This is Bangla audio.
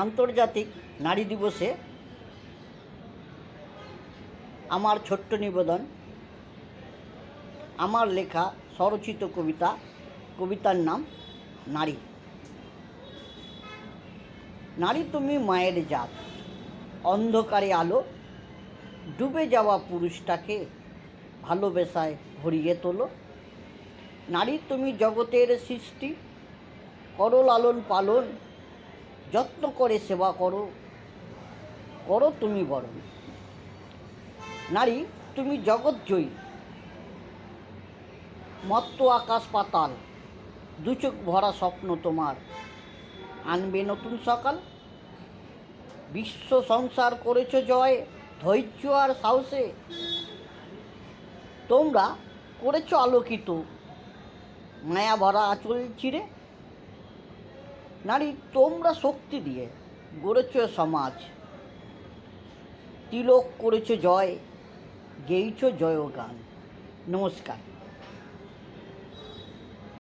আন্তর্জাতিক নারী দিবসে আমার ছোট্ট নিবেদন, আমার লেখা স্বরচিত কবিতার নাম নারী। নারী তুমি মায়ের জাত, অন্ধকারে আলো, ডুবে যাওয়া পুরুষটাকে ভালোবাসায় ভরিয়ে তোলো। নারী তুমি জগতের সৃষ্টি, করো লালন পালন, যত্ন করে সেবা করো, করো তুমি বরণ। নারী তুমি জগৎজয়ী, মত্ত আকাশ পাতাল, দুচোখ ভরা স্বপ্ন তোমার, আনবে নতুন সকাল। বিশ্ব সংসার করেছ জয় ধৈর্য আর সাহসে, তোমরা করেছ আলোকিত মায়া ভরা আঁচল চিরে। নারী তোমরা শক্তি দিয়ে গড়েছ সমাজ, তিলক করেছ জয়, গেয়েছ জয়গান। নমস্কার।